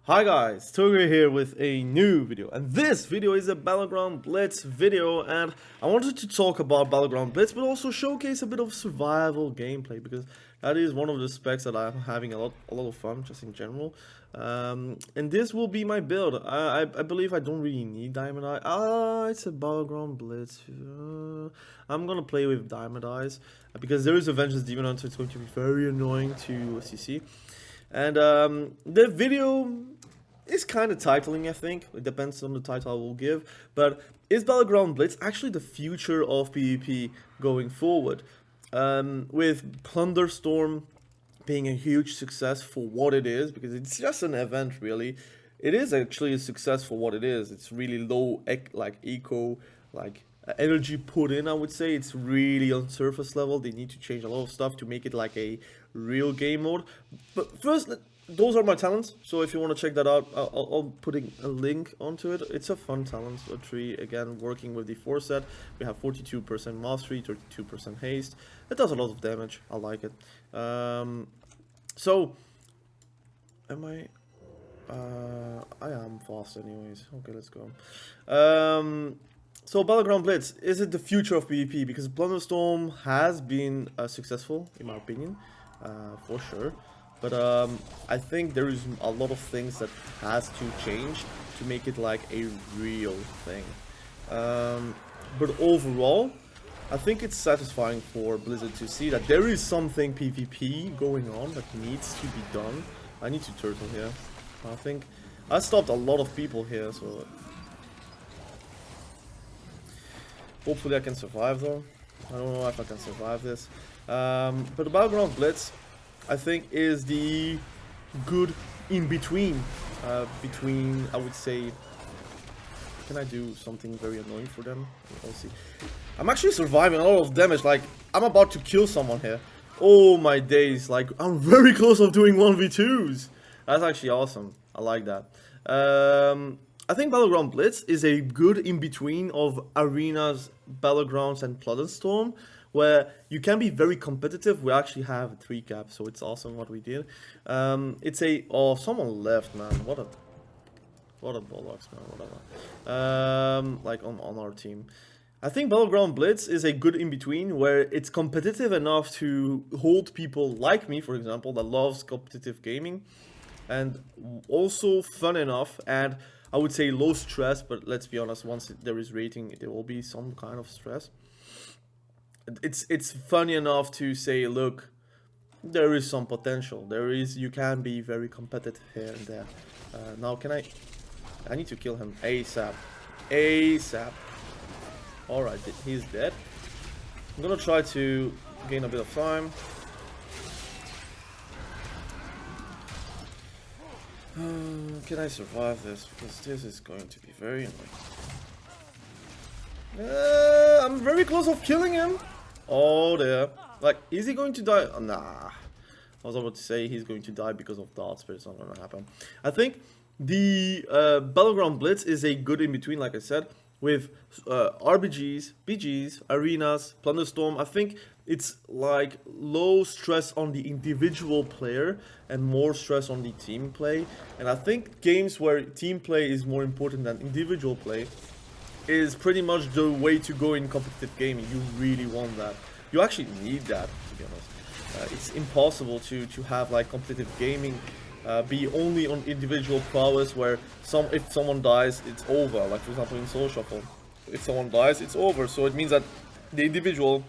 Hi guys, Toger here with a new video, and this video is a Battleground Blitz video, and I wanted to talk about Battleground Blitz but also showcase a bit of survival gameplay, because that is one of the specs that I'm having a lot of fun just in general. And this will be my build. I believe I don't really need Diamond Eye. It's a Battleground Blitz. I'm gonna play with Diamond Eyes because there is a Vengeance Demon Hunter, so it's going to be very annoying to CC. And the video is kind of titling, I think. It depends on the title I will give. But is Battleground Blitz actually the future of PvP going forward? With Plunderstorm being a huge success for what it is, because it's just an event really. It is actually a success for what it is. It's really low eco, energy put in, I would say. It's really on surface level. They need to change a lot of stuff to make it like a real game mode. But first, those are my talents, so if you want to check that out, I'll putting a link onto it. It's a fun talent tree, again, working with the 4 set. We have 42% mastery, 32% haste. It does a lot of damage. I like it. So, am I... I am fast anyways. Okay, let's go. So Battleground Blitz, is it the future of PvP? Because Plunderstorm has been successful, in my opinion, for sure. But I think there is a lot of things that has to change to make it like a real thing. But overall, I think it's satisfying for Blizzard to see that there is something PvP going on that needs to be done. I need to turtle here. I think I stopped a lot of people here, so hopefully I can survive though. I don't know if I can survive this. But the Battleground Blitz, I think, is the good in-between. Between, I would say... Can I do something very annoying for them? We'll see. I'm actually surviving a lot of damage. Like, I'm about to kill someone here. Oh my days. Like, I'm very close of doing 1v2s. That's actually awesome. I like that. I think Battleground Blitz is a good in-between of Arenas, Battlegrounds, and Plunderstorm, where you can be very competitive. We actually have a 3 cap, so it's awesome what we did. It's a... Oh, someone left, man. What a bollocks, man. Whatever. Like, on our team. I think Battleground Blitz is a good in-between, where it's competitive enough to hold people like me, for example, that loves competitive gaming, and also fun enough, and I would say low stress, but let's be honest, once there is rating, there will be some kind of stress. It's funny enough to say, look, there is some potential. You can be very competitive here and there. Now, I need to kill him ASAP. ASAP. Alright, he's dead. I'm gonna try to gain a bit of time. Can I survive this? Because this is going to be very annoying. I'm very close of killing him. Oh, there. Like, is he going to die? Oh, nah. I was about to say he's going to die because of darts, but it's not going to happen. I think the Battleground Blitz is a good in-between, like I said, with RBGs, BGs, Arenas, Plunderstorm. I think it's like low stress on the individual player and more stress on the team play. And I think games where team play is more important than individual play is pretty much the way to go in competitive gaming. You really want that. You actually need that, to be honest. It's impossible to have like competitive gaming be only on individual prowess, where if someone dies, it's over. Like, for example, in Soul Shuffle, if someone dies, it's over. So it means that the individual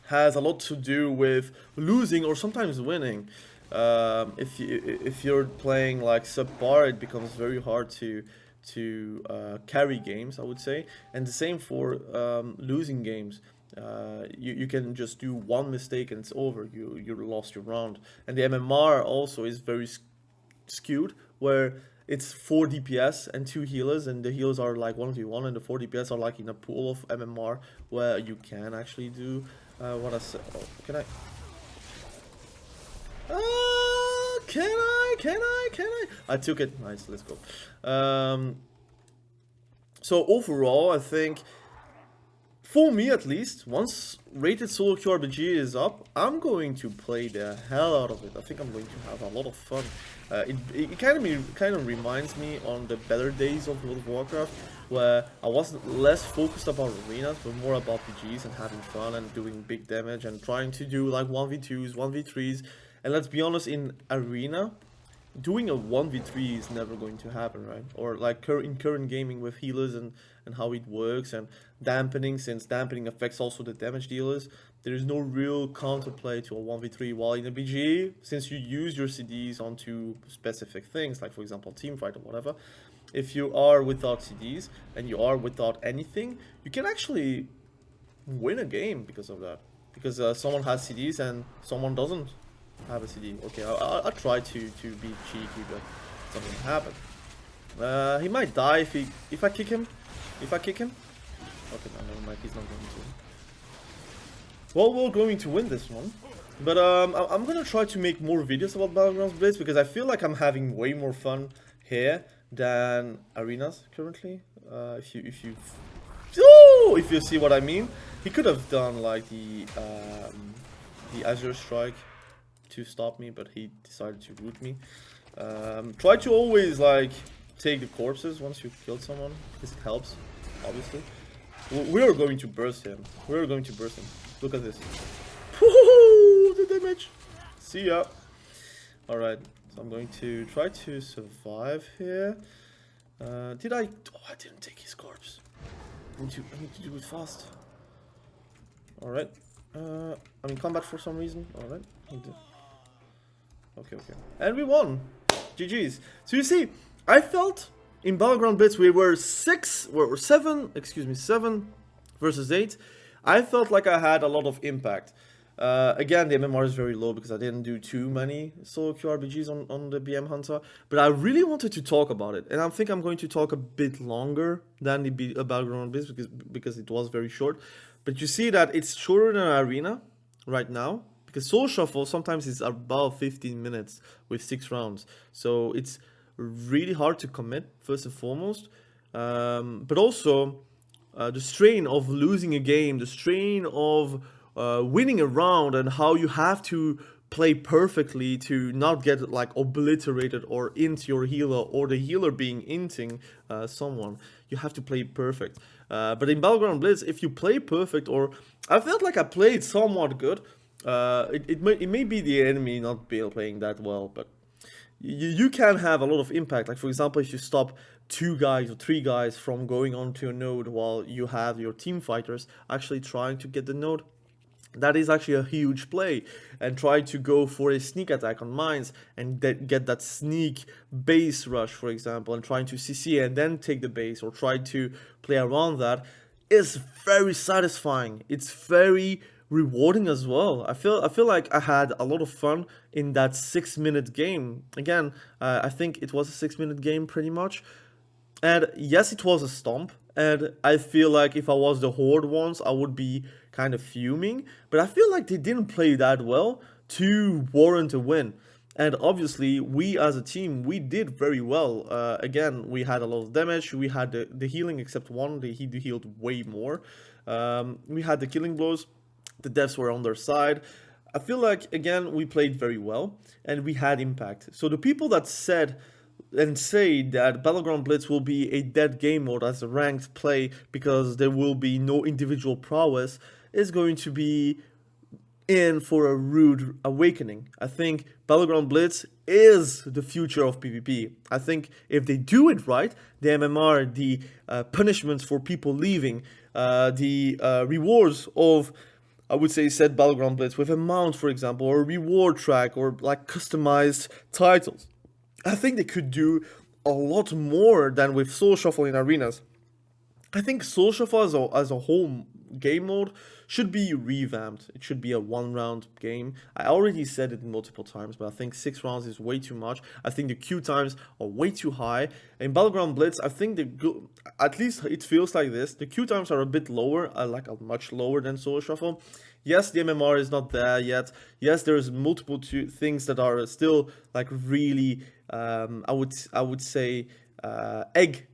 has a lot to do with losing or sometimes winning. If you're playing like subpar, it becomes very hard to carry games, I would say. And the same for losing games. You can just do one mistake and it's over. You lost your round. And the MMR also is very skewed, where it's 4 DPS and 2 healers, and the healers are like 1v1, and the 4 DPS are like in a pool of MMR where you can actually do what I said. Oh, can I? Can I? I took it. Nice, let's go. So overall, I think for me at least, once rated SOLOQ RBG is up, I'm going to play the hell out of it. I think I'm going to have a lot of fun. It kind of reminds me on the better days of World of Warcraft, where I was less focused about arenas, but more about PGs and having fun and doing big damage and trying to do like 1v2s, 1v3s. And let's be honest, in arena, doing a 1v3 is never going to happen, right? Or like in current gaming with healers and how it works, and dampening, since dampening affects also the damage dealers, there is no real counterplay to a 1v3, while in a BG, since you use your CDs onto specific things, like for example team fight or whatever, if you are without CDs and you are without anything, you can actually win a game because of that. Because someone has CDs and someone doesn't have a CD. Okay, I try to be cheeky, but it's not gonna happen. He might die if I kick him. Okay, no, never mind. He's not going to. Well, we're going to win this one, but I'm gonna try to make more videos about Battlegrounds Blitz, because I feel like I'm having way more fun here than arenas currently. If you see what I mean, he could have done like the Azure Strike to stop me, but he decided to root me. Try to always like take the corpses once you killed someone, because it helps, obviously. We are going to burst him. Look at this. Woohoo! The damage. See ya. Alright, so I'm going to try to survive here. Did I? Oh, I didn't take his corpse. I need to do it fast. Alright. I'm in combat for some reason. Alright. Okay. And we won. GG's. So you see, I felt in Battleground Blitz we were 7 versus 8. I felt like I had a lot of impact. Again, the MMR is very low because I didn't do too many SOLOQ RBGs on the BM Hunter. But I really wanted to talk about it. And I think I'm going to talk a bit longer than the Battleground Blitz because it was very short. But you see that it's shorter than Arena right now. Because Soul Shuffle sometimes is about 15 minutes with 6 rounds. So it's really hard to commit, first and foremost. But also, the strain of losing a game, the strain of winning a round, and how you have to play perfectly to not get like obliterated or int your healer, or the healer being inting someone. You have to play perfect. But in Battleground Blitz, if you play perfect, or I felt like I played somewhat good, it may be the enemy not playing that well, but you can have a lot of impact. Like for example, if you stop 2 guys or 3 guys from going onto a node while you have your team fighters actually trying to get the node, that is actually a huge play. And try to go for a sneak attack on mines and get that sneak base rush, for example, and trying to CC and then take the base, or try to play around that, is very satisfying. It's very rewarding as well. I feel like I had a lot of fun in that 6-minute game. Again, I think it was a 6-minute game pretty much. And yes, it was a stomp. And I feel like if I was the Horde once, I would be kind of fuming. But I feel like they didn't play that well to warrant a win. And obviously, we as a team, we did very well. Again, we had a lot of damage. We had the healing, except one. He healed way more. We had the killing blows. The devs were on their side. I feel like, again, we played very well. And we had impact. So the people that said and say that Battleground Blitz will be a dead game mode as a ranked play because there will be no individual prowess is going to be in for a rude awakening. I think Battleground Blitz is the future of PvP. I think if they do it right, the MMR, the punishments for people leaving, the rewards of, I would say, said Battleground Blitz with a mount, for example, or a reward track, or like customized titles, I think they could do a lot more than with Soul Shuffle in arenas. I think Soul Shuffle as a whole game mode should be revamped. It should be a 1-round game. I already said it multiple times, but I think 6 rounds is way too much. I think the queue times are way too high. In Battleground Blitz, I think at least it feels like this. The queue times are a bit lower, much lower than Soul Shuffle. Yes, the MMR is not there yet. Yes, there's multiple things that are still like really, I would say, egg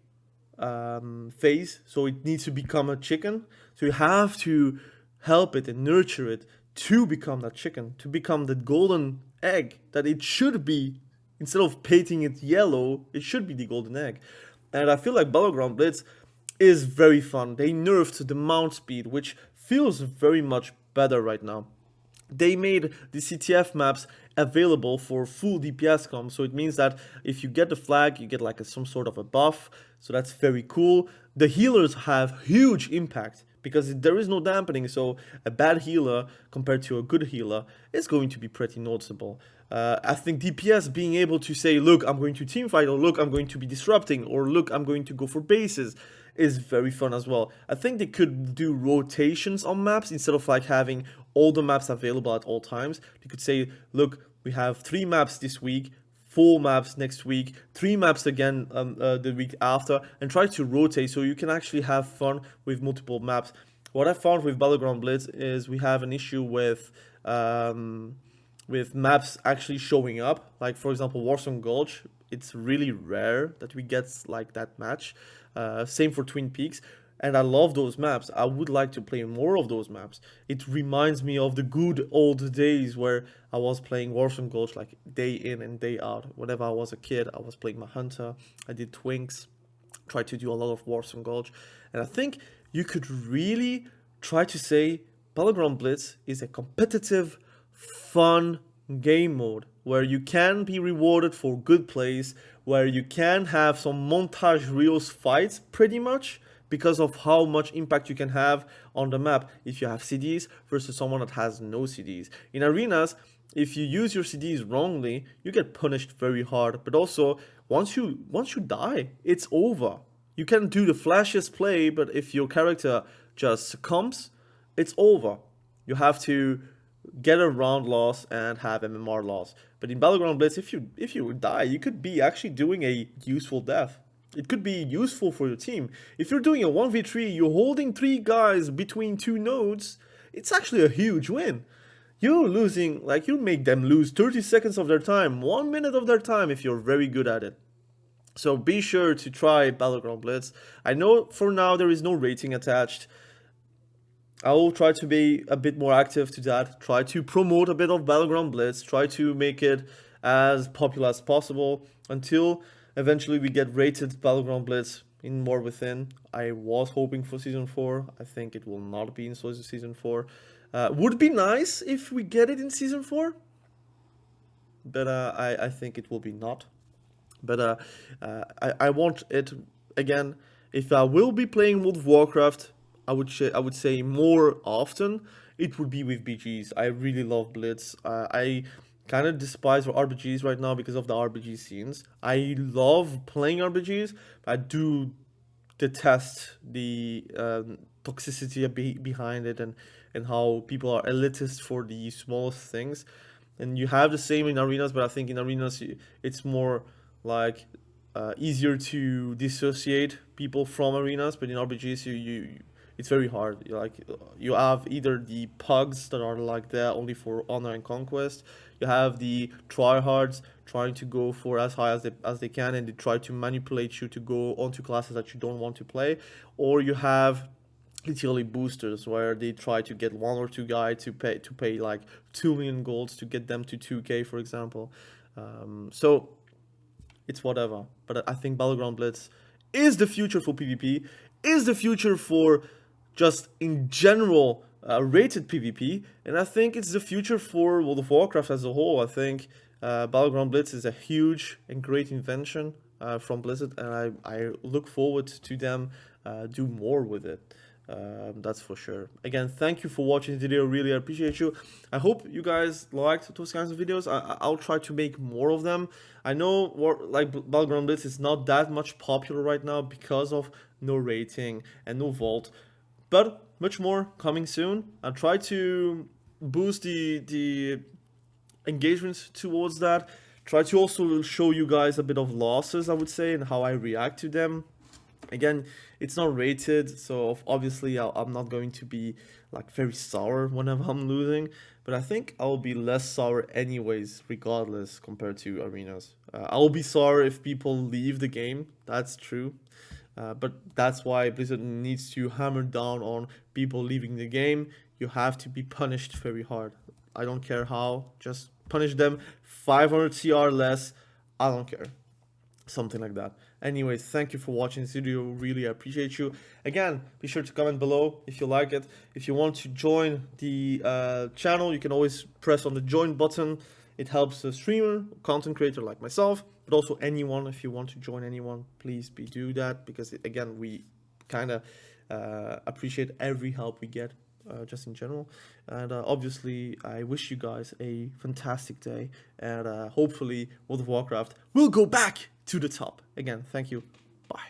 phase, so it needs to become a chicken. So you have to help it and nurture it to become that chicken, to become that golden egg that it should be. Instead of painting it yellow, it should be the golden egg. And I feel like Battleground Blitz is very fun. They nerfed the mount speed, which feels very much better right now. They made the CTF maps available for full DPS comp, so it means that if you get the flag, you get like some sort of a buff, so that's very cool. The healers have huge impact because there is no dampening, so a bad healer compared to a good healer is going to be pretty noticeable. I think DPS being able to say, look, I'm going to teamfight, or look, I'm going to be disrupting, or look, I'm going to go for bases, is very fun as well. I think they could do rotations on maps instead of like having all the maps available at all times. They could say, look, we have 3 maps this week, 4 maps next week, 3 maps again the week after, and try to rotate so you can actually have fun with multiple maps. What I found with Battleground Blitz is we have an issue with maps actually showing up. Like for example, Warsong Gulch, it's really rare that we get like that match. Same for Twin Peaks. And I love those maps. I would like to play more of those maps. It reminds me of the good old days where I was playing Warsong Gulch like day in and day out. Whenever I was a kid, I was playing my Hunter. I did Twinks, tried to do a lot of Warsong Gulch. And I think you could really try to say Battleground Blitz is a competitive, fun game mode where you can be rewarded for good plays, where you can have some montage reels fights pretty much, because of how much impact you can have on the map if you have CDs versus someone that has no CDs. In arenas, if you use your CDs wrongly, you get punished very hard. But also, once you die, it's over. You can do the flashiest play, but if your character just succumbs, it's over. You have to get a round loss and have MMR loss. But in Battleground Blitz, if you die, you could be actually doing a useful death. It could be useful for your team. If you're doing a 1v3, you're holding 3 guys between 2 nodes, it's actually a huge win. You're losing, like you make them lose 30 seconds of their time, 1 minute of their time if you're very good at it. So be sure to try Battleground Blitz. I know for now there is no rating attached. I will try to be a bit more active to that, try to promote a bit of Battleground Blitz, try to make it as popular as possible until eventually we get rated Battleground Blitz in War Within. I was hoping for Season 4. I think it will not be in Season 4. Would be nice if we get it in Season 4. But I think it will be not. But I want it, again, if I will be playing World of Warcraft, I would say more often, it would be with BGs. I really love Blitz. I kind of despise RBGs right now because of the RBG scenes. I love playing RBGs, but I do detest the toxicity behind it and how people are elitist for the smallest things. And you have the same in arenas, but I think in arenas it's more like easier to dissociate people from arenas. But in RBGs, it's very hard. You have either the pugs that are like there only for honor and conquest. You have the tryhards trying to go for as high as they can, and they try to manipulate you to go onto classes that you don't want to play. Or you have literally boosters where they try to get 1 or 2 guys to pay like 2 million golds to get them to 2k, for example. So it's whatever. But I think Battleground Blitz is the future for PvP, is the future for just in general rated PvP, and I think it's the future for World of Warcraft as a whole. I think Battleground Blitz is a huge and great invention from Blizzard, and I look forward to them do more with it. That's for sure. Again, thank you for watching the video. Really appreciate you. I hope you guys liked those kinds of videos. I'll try to make more of them. I know like Battleground Blitz is not that much popular right now because of no rating and no vault, but much more coming soon. I'll try to boost the engagement towards that. Try to also show you guys a bit of losses, I would say, and how I react to them. Again, it's not rated, so obviously I'm not going to be like very sour whenever I'm losing, but I think I'll be less sour anyways, regardless, compared to arenas. I'll be sour if people leave the game, that's true. But that's why Blizzard needs to hammer down on people leaving the game. You have to be punished very hard. I don't care how, just punish them. 500 CR less, I don't care. Something like that. Anyways, thank you for watching this video. Really appreciate you. Again, be sure to comment below if you like it. If you want to join the channel, you can always press on the join button. It helps a streamer, content creator like myself, but also anyone. If you want to join anyone, please do that, because again, we kind of appreciate every help we get, just in general. And obviously, I wish you guys a fantastic day, and hopefully World of Warcraft will go back to the top. Again, thank you. Bye.